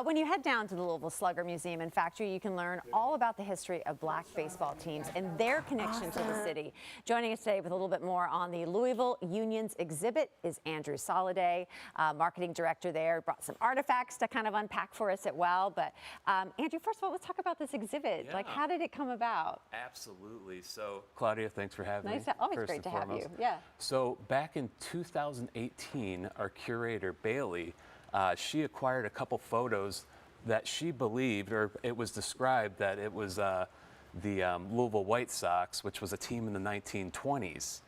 When you head down to the Louisville Slugger Museum and Factory, you can learn all about the history of black baseball teams and their connection to the city. Joining us today with a little bit more on the Louisville Unions exhibit is Andrew Soliday, marketing director there. Brought some artifacts to kind of unpack for us as well. But Andrew, first of all, let's talk about this exhibit. Yeah. Like, how did it come about? Absolutely. So, Claudia, thanks for having me. Always great to have you. Yeah. So, back in 2018, our curator, Bailey, she acquired a couple photos that she believed, or it was described that it was the Louisville White Sox, which was a team in the 1920s.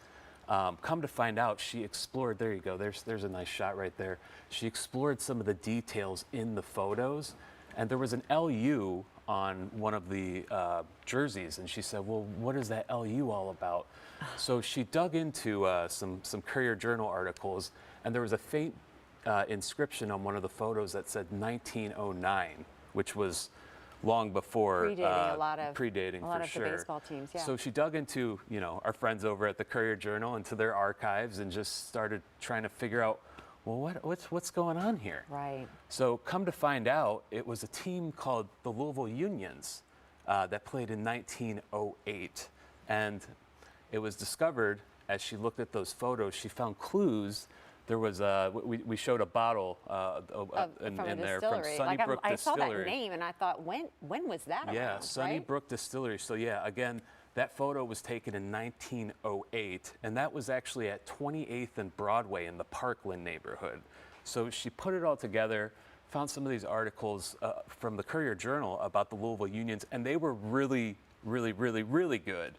Come to find out, she explored, there you go, there's a nice shot right there. She explored some of the details in the photos, and there was an LU on one of the jerseys, and she said, well, what is that LU all about? So she dug into some Courier-Journal articles, and there was a faint inscription on one of the photos that said 1909, which was long before predating a lot of sure. the baseball teams. Yeah. So she dug into, our friends over at the Courier-Journal, into their archives, and just started trying to figure out, well, what's going on here? Right. So come to find out, it was a team called the Louisville Unions that played in 1908, and it was discovered as she looked at those photos. She found clues. There was we showed a bottle in there from Sunnybrook Distillery. I saw that name and I thought, when was that around? Yeah, Sunnybrook right? Distillery. So yeah, again, that photo was taken in 1908, and that was actually at 28th and Broadway in the Parkland neighborhood. So she put it all together, found some of these articles from the Courier-Journal about the Louisville Unions, and they were really, really, really, really good.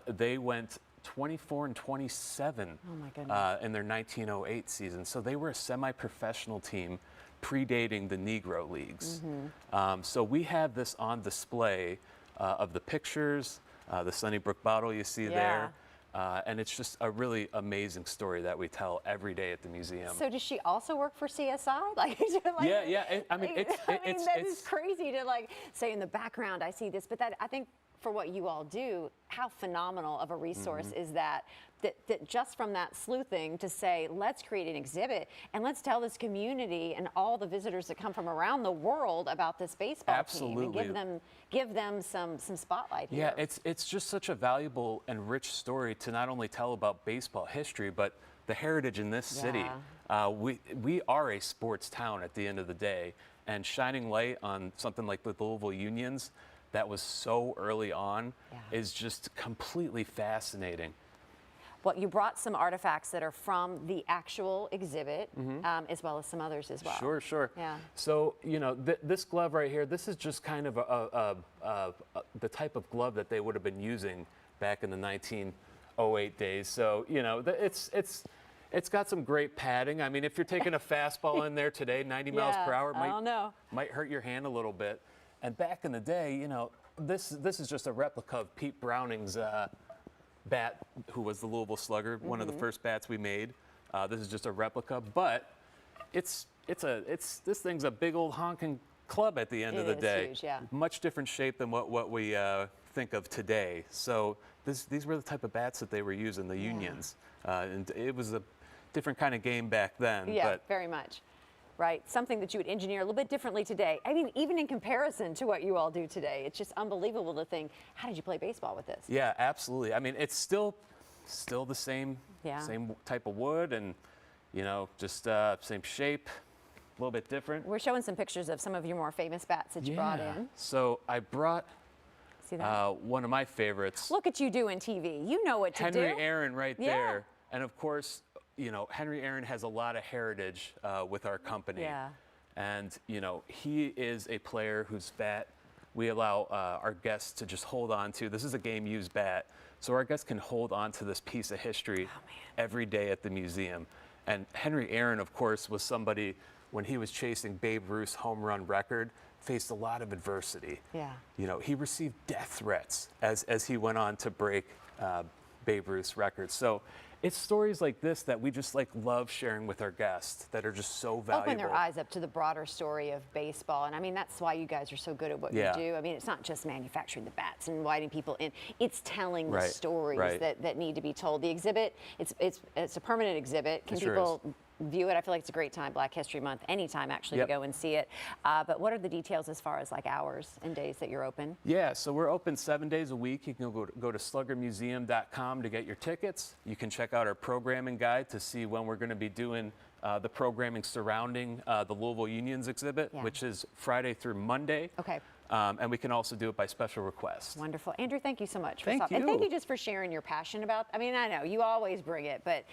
They went 24 and 27 in their 1908 season. So they were a semi-professional team predating the Negro Leagues. Mm-hmm. So we have this on display of the pictures, the Sunnybrook bottle you see there. And it's just a really amazing story that we tell every day at the museum. So does she also work for CSI? Yeah. That is crazy to say in the background I see this, but that I think for what you all do, how phenomenal of a resource is that just from that sleuthing to say, let's create an exhibit and let's tell this community and all the visitors that come from around the world about this baseball team and give them some spotlight here. Yeah, it's just such a valuable and rich story to not only tell about baseball history, but the heritage in this city. We are a sports town at the end of the day, and shining light on something like the Louisville Unions that was so early on is just completely fascinating. Well, you brought some artifacts that are from the actual exhibit, as well as some others as well. Sure. Yeah. So, this glove right here, this is just kind of the type of glove that they would have been using back in the 1908 days. So, it's got some great padding. I mean, if you're taking a fastball in there today, 90 miles per hour, might hurt your hand a little bit. And back in the day, this is just a replica of Pete Browning's bat, who was the Louisville Slugger, one of the first bats we made. This is just a replica, but this thing's a big old honking club at the end of the day. Huge, yeah. Much different shape than what we think of today. So these were the type of bats that they were using, the Unions, and it was a different kind of game back then. Yeah, but very much. Right, something that you would engineer a little bit differently today. I mean, even in comparison to what you all do today, it's just unbelievable to think, how did you play baseball with this? Yeah, absolutely. I mean, it's still the same type of wood, and just same shape, a little bit different. We're showing some pictures of some of your more famous bats that you brought in. So I brought one of my favorites. Look at you doing TV. You know what to do. Henry Aaron right there, and of course, Henry Aaron has a lot of heritage with our company. Yeah. And, he is a player whose bat we allow our guests to just hold on to. This is a game-used bat, so our guests can hold on to this piece of history every day at the museum. And Henry Aaron, of course, was somebody, when he was chasing Babe Ruth's home run record, faced a lot of adversity. Yeah. He received death threats as he went on to break Babe Ruth's record. So it's stories like this that we just love sharing with our guests that are just so valuable. Open their eyes up to the broader story of baseball. And I mean, that's why you guys are so good at what you do. I mean, it's not just manufacturing the bats and inviting people in. It's telling the stories that need to be told. The exhibit, it's a permanent exhibit. Can people view it. I feel like it's a great time, Black History Month, anytime actually Yep. to go and see it. But what are the details as far as like hours and days that you're open? Yeah, so we're open 7 days a week. You can go to sluggermuseum.com to get your tickets. You can check out our programming guide to see when we're going to be doing the programming surrounding the Louisville Unions exhibit, Yeah. which is Friday through Monday. Okay. And we can also do it by special request. Wonderful. Andrew, thank you so much for Thank stopping. And you. thank you just for sharing your passion about, I mean, I know you always bring it, but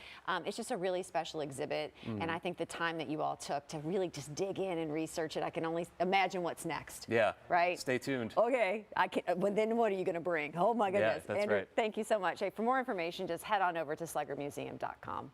it's just a really special exhibit. And I think the time that you all took to really just dig in and research it, I can only imagine what's next. Yeah. Right? Stay tuned. Okay. Well, then what are you going to bring? Oh my goodness. that's Andrew, right. thank you so much. Hey, for more information, just head on over to sluggermuseum.com.